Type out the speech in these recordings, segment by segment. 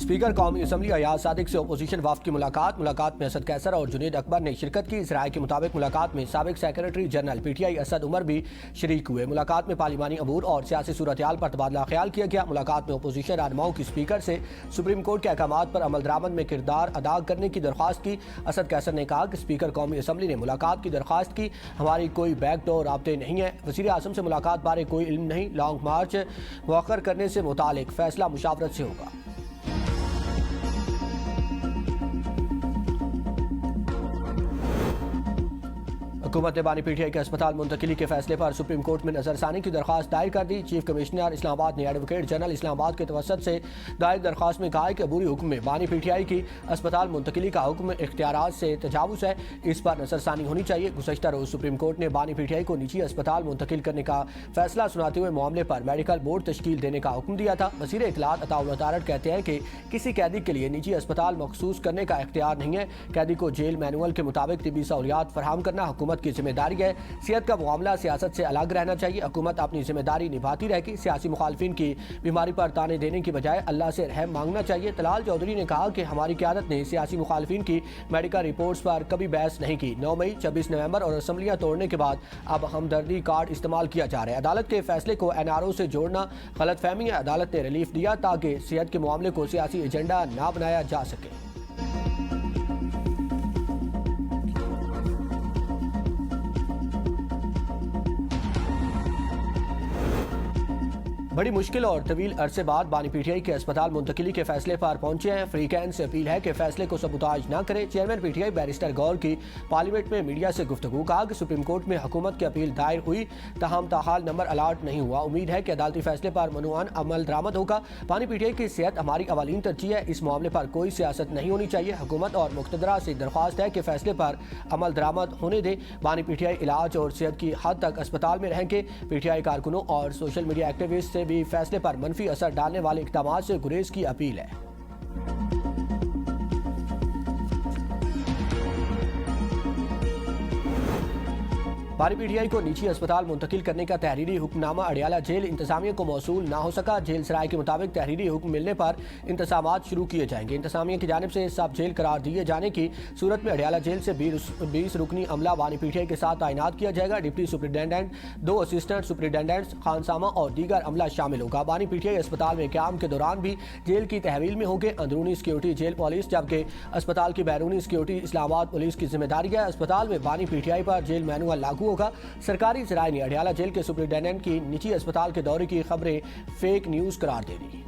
Speaker कौमी assembly Ayaz Sadiq से opposition वफ्द की मुलाकात में असद कैसर और जुनेद अकबर ने शिरकत की। इस राय के मुताबिक मुलाकात में साबिक secretary general PTI Asad Umar भी शरीक हुए। मुलाकात में पार्लिमानी अमूर और सियासी सूरत हाल पर तबादला ख्याल किया गया। मुलाकात में अपोजिशन रहनुमाओं की स्पीकर से सुप्रीम कोर्ट के अहकाम पर अमल दरामद में किरदार अदा करने की दरख्वास्त की। असद कैसर ने कहा कि स्पीकर कौमी असम्बली ने मुलाकात की दरख्वास्त की, हमारी कोई बैकडोर राब्ते नहीं है। वज़ीर आज़म से मुलाकात बारे कोई इल्म नहीं। लॉन्ग मार्च मुअख्खर करने से मुतालिक फैसला मुशावरत से होगा। हुकूमत ने बानी PTI के अस्पताल मुंतकिली के फैसले पर सुप्रीम कोर्ट में नजरसानी की दरख्वास्त दायर कर दी। चीफ कमिश्नर इस्लामाबाद ने एडवोकेट जनरल इस्लामाबाद के तवसत से दायर दरख्वास्त में कहा है कि अबूरी हुक्म में बानी PTI की अस्पताल मुंतकिली का हुक्म इख्तियारात से तजावुज़ है, इस पर नजरसानी होनी चाहिए। गुज़श्ता रोज़ सुप्रीम कोर्ट ने बानी PTI को निजी अस्पताल मुंतकिल करने का फैसला सुनाते हुए मामले पर मेडिकल बोर्ड तश्कील देने का हुक्म दिया था। वज़ीर इत्तलात अताउल तारड़ कहते हैं कि किसी कैदी के लिए निजी अस्पताल मखसूस करने का इख्तियार नहीं है। कैदी को जेल मैनुअल के मुताबिक तिब्बी सहूलियात फराहम करना हुकूमत की जिम्मेदारी है। सेहत का मामला सियासत से अलग रहना चाहिए। हुकूमत अपनी जिम्मेदारी निभाती रहेगी। सियासी मुखालफिन की बीमारी पर ताने देने की बजाय अल्लाह से रहम मांगना चाहिए। तलाल चौधरी ने कहा कि हमारी क़यादत ने सियासी मुखालफिन की मेडिकल रिपोर्ट्स पर कभी बहस नहीं की। 9 मई 26 नवंबर और असम्बलियाँ तोड़ने के बाद अब हमदर्दी कार्ड इस्तेमाल किया जा रहा है। अदालत के फैसले को NRO से जोड़ना गलत फहमी है। अदालत ने रिलीफ दिया ताकि सेहत के मामले को सियासी एजेंडा ना बनाया जा सके। बड़ी मुश्किल और तवील अरसे बाद बानी PTI के अस्पताल मुंतकिली के फैसले पर पहुंचे हैं। फ्रीकैन से अपील है कि फैसले को सबूताज न करें। चेयरमैन PTI बैरिस्टर गौर की पार्लियामेंट में मीडिया से गुफ्तगू, कहा कि सुप्रीम कोर्ट में हुकूमत की अपील दायर हुई, तहम ताहाल नंबर अलाट नहीं हुआ। उम्मीद है कि अदालती फैसले पर मनुआन अमल दरामद होगा। बानी PTI की सेहत हमारी अवालीन तरजीह है, इस मामले पर कोई सियासत नहीं होनी चाहिए। हुकूमत और मुक़्तदरा से दरख्वास्त है कि फैसले पर अमल दरामद होने दें। बानी PTI इलाज और सेहत की हद तक अस्पताल में रहेंगे। PTI कारकुनों और सोशल मीडिया एक्टिविस्ट से भी फैसले पर मनफी असर डालने वाले इक़दामात से गुरेज की अपील है। बानी PTI को निजी अस्पताल मुंतकिल करने का तहरीरी हुक्मनामा अडियाला जेल इंतजामिया को मौसूल ना हो सका। जेल सराय के मुताबिक तहरीरी हुक्म मिलने पर इंतजामात शुरू किए जाएंगे। इंतजामिया की जानिब से सब जेल करार दिए जाने की सूरत में अडियाला जेल से 20 रुकनी अमला बानी PTI के साथ तैनात किया जाएगा। डिप्टी सुपरिटेंडेंट, 2 असिस्टेंट सुपरिटेंडेंट्स, खानसामा और दीगर अमला शामिल होगा। बानी PTI अस्पताल में क्याम के दौरान भी जेल की तहवील में होंगे। अंदरूनी सिक्योरिटी जेल पुलिस, जबकि अस्पताल की बैरूनी सिक्योरिटी इस्लामाबाद पुलिस की जिम्मेदारी है। अस्पताल में बानी PTI पर जेल मैनुअल लागू होगा। सरकारी ज़राए ने अडियाला जेल के सुपरिटेंडेंट की निजी अस्पताल के दौरे की खबरें फेक न्यूज़ करार दे दी।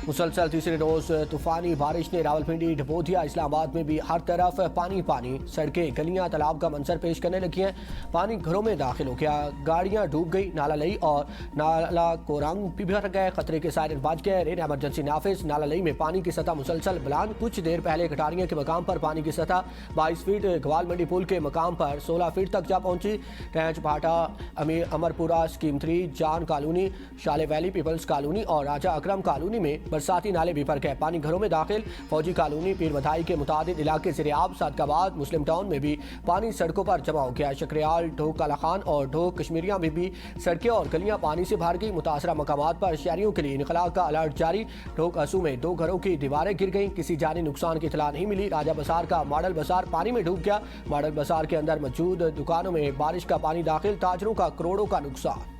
मुसलसल तीसरे रोज तूफानी बारिश ने रावलपिंडी, ढपोदिया, इस्लामाबाद में भी हर तरफ पानी पानी। सड़कें, गलियां तालाब का मंजर पेश करने लगी हैं। पानी घरों में दाखिल हो गया, गाड़ियां डूब गई। नाला लई और नाला कोरंग भी भर गए। खतरे के सायरन बज गए। रेन एमरजेंसी नाफिज। नाला लई में पानी की सतह मुसलसल बुलंद। कुछ देर पहले कटारियां के मकाम पर पानी की सतह 22 फीट, ग्वाल मंडी पुल के मकाम पर 16 फीट तक जा पहुंची। टैंच भाटा, अमरपुरा, स्कीम 3, जान कॉलोनी, शाले वैली, पीपल्स कॉलोनी और राजा अकरम कॉलोनी में बरसाती नाले भी भर गए। पानी घरों में दाखिल। फौजी कॉलोनी, पीर बधाई के मुतादिद इलाके ज़ेर-ए-आब। सादकाबाद, मुस्लिम टाउन में भी पानी सड़कों पर जमा हो गया। शक्रियाल, ढोक काला खान और ढोक कश्मीरिया में भी सड़कें और गलियां पानी से भर गई। मुतासरा मकामात पर शहरियों के लिए इनकला का अलर्ट जारी। ढोक असू में 2 घरों की दीवारें गिर गईं। किसी जानी नुकसान की इतला नहीं मिली। राजा बसार का मॉडल बाजार पानी में डूब गया। मॉडल बाजार के अंदर मौजूद दुकानों में बारिश का पानी दाखिल। ताजरों का करोड़ों का नुकसान।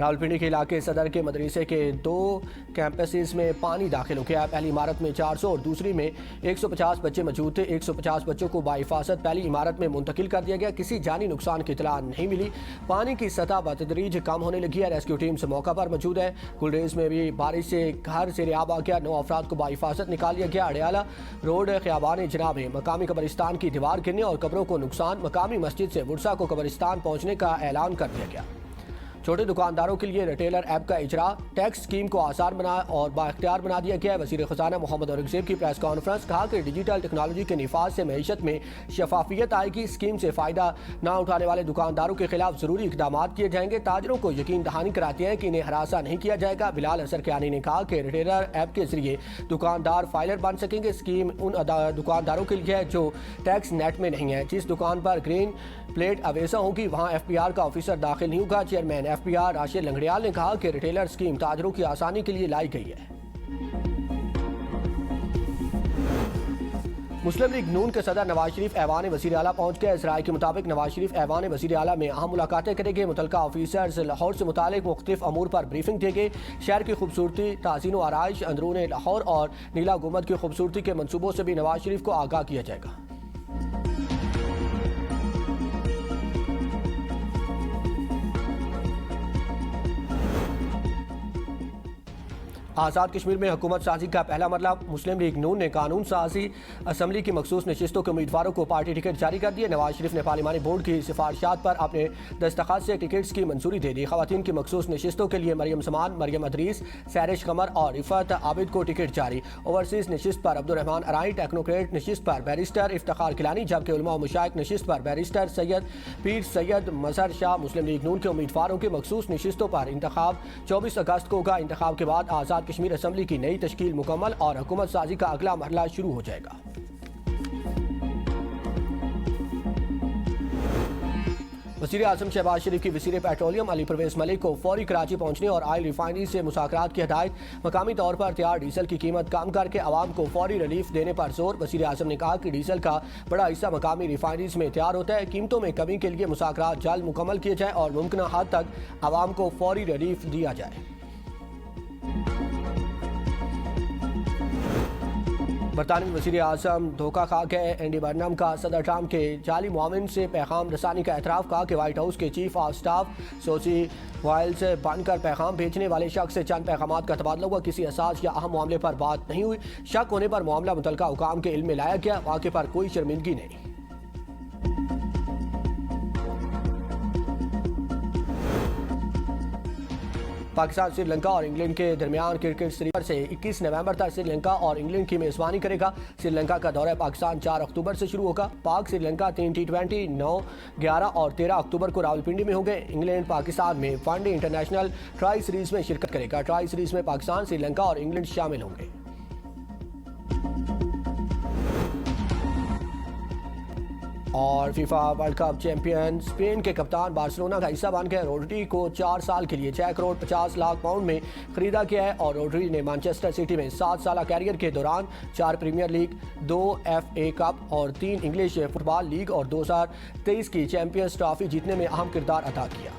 रावलपिंडी के इलाके सदर के मदरसे के 2 कैंपसेस में पानी दाखिल हो गया। पहली इमारत में 400 और दूसरी में 150 बच्चे मौजूद थे। 150 बच्चों को बाहिफाजत पहली इमारत में मुंतकिल कर दिया गया। किसी जानी नुकसान की इतला नहीं मिली। पानी की सतह बतदरीज कम होने लगी है। रेस्क्यू टीम से मौका पर मौजूद है। गुलरेज में भी बारिश से घर ज़ेर-ए-आब आ गया। 9 अफराद को बाहिफाजत निकाल लिया गया। अडियाला रोड ख़ियाबान जनाब में मकामी कब्रिस्तान की दीवार गिरने और कब्रों को नुकसान। मकामी मस्जिद से वुरसा को कब्रिस्तान पहुँचने का ऐलान कर दिया गया। छोटे दुकानदारों के लिए रिटेलर ऐप का इजरा, टैक्स स्कीम को आसान बना और बाख्तियार बना दिया गया है। वज़ीर ख़ज़ाना मोहम्मद औरंगज़ेब की प्रेस कॉन्फ्रेंस, कहा कि डिजिटल टेक्नोलॉजी के निफाज से मईशत में शफाफियत आएगी। स्कीम से फ़ायदा न उठाने वाले दुकानदारों के खिलाफ ज़रूरी इक़दाम किए जाएंगे। ताजरों को यकीन दहानी कराते हैं कि इन्हें हरासा नहीं किया जाएगा। बिलाल असर कियानी ने कहा कि रिटेलर ऐप के जरिए दुकानदार फाइलर बन सकेंगे। स्कीम उन दुकानदारों के लिए है जो टैक्स नेट में नहीं है। जिस दुकान पर ग्रीन प्लेट अवेसा होगी वहां FPR का ऑफिसर दाखिल नहीं होगा। चेयरमैन FPR राशिद लंगड़ियाल ने कहा कि रिटेलर स्कीम ताजरों की आसानी के लिए लाई गई है। मुस्लिम लीग नून के सदर नवाज शरीफ ऐवान वज़ीर आला पहुंच गए। इस राय के मुताबिक नवाज शरीफ ऐवान वज़ीर आला में अहम मुलाकातें करेंगे। मुतल्लिका ऑफिसर्स लाहौर से मुतालिक मुख्तलिफ अमूर पर ब्रीफिंग देंगे। शहर की खूबसूरती, ताज़ीन व आराइश, अंदरून लाहौर और नीला गुंबद की खूबसूरती के मनसूबों से भी नवाज शरीफ को आगाह किया जाएगा। आज़ाद कश्मीर में हुकूमत साजी का पहला मरला, मुस्लिम लीग नून ने कानून साजी असम्बली की मखसूस नशिस्तों के उम्मीदवारों को पार्टी टिकट जारी कर दिए। नवाज शरीफ ने पार्लिमानी बोर्ड की सिफारिशात पर अपने दस्तखत से टिकट्स की मंजूरी दे दी। खवातीन की मखसूस नशिस्तों के लिए मरियम समान, मरियम अदरीस, सैरिश कमर और रिफत आबिद को टिकट जारी। ओवरसीज नशिस्त पर अब्दुर्रहमान अराई, टेक्नोक्रेट नशिस्त पर बैरिस्टर इफ्तिखार किलानी, जबकि उलमा व मुशाइख नशिस्त पर बैरिस्टर सैयद पीर सैयद मजहर शाह। मुस्लिम लीग नून के उम्मीदवारों की मखसूस नशिस्तों पर इंतखाब 24 अगस्त को होगा। इंतखाब के बाद आज़ाद कश्मीर असम्बली की नई तश्कील मुकम्मल और हुकूमत साजी का अगला मरहला शुरू हो जाएगा। वज़ीर आज़म शहबाज शरीफ की वज़ीर पेट्रोलियम अली परवेज़ मलिक को फौरी कराची पहुंचने और ऑयल रिफाइनरी से मुज़ाकरात की हिदायत। मकामी तौर पर तैयार डीजल की कीमत कम करके आवाम को फौरी रिलीफ देने पर जोर। वज़ीर आज़म ने कहा कि डीजल का बड़ा हिस्सा मकामी रिफाइनरीज में तैयार होता है। कीमतों में कमी के लिए मुज़ाकरात जल्द मुकम्मल किए जाए और मुमकिन हद तक आवाम को फौरी रिलीफ दिया जाए। बरतानवी वज़ीर आज़म धोखा खा गए। एंडी बर्नम का सदर ट्रंप के जाली मुआविन से पैगाम रसानी का एतराफ़। कहा कि व्हाइट हाउस के chief of staff Sochi while से बनकर पैगाम भेजने वाले शख्स से चंद पैगामात का तबादला हुआ। किसी असास या अहम मामले पर बात नहीं हुई। शक होने पर मामला मुतल्लिका हुकाम के इल्म में लाया गया। वाक़े पर कोई शर्मिंदगी नहीं। पाकिस्तान श्रीलंका और इंग्लैंड के दरमियान क्रिकेट सीरीज से 21 नवंबर तक श्रीलंका और इंग्लैंड की मेज़बानी करेगा। श्रीलंका का दौरा पाकिस्तान 4 अक्टूबर से शुरू होगा। पाक श्रीलंका 3 T20 9, 11 और 13 अक्टूबर को रावलपिंडी में होंगे। इंग्लैंड पाकिस्तान में वनडे इंटरनेशनल ट्राई सीरीज में शिरकत करेगा। ट्राई सीरीज में पाकिस्तान, श्रीलंका और इंग्लैंड शामिल होंगे। और FIFA world cup champion Spain के कप्तान बार्सिलोना का हिस्सा बन गए। रोड्री को 4 साल के लिए 6 करोड़ 50 लाख पाउंड में खरीदा गया है और रोड्री ने मैनचेस्टर सिटी में 7 साल कैरियर के दौरान 4 प्रीमियर लीग, 2 FA कप और 3 इंग्लिश फुटबॉल लीग और 2023 की चैंपियंस ट्रॉफी जीतने में अहम किरदार अदा किया।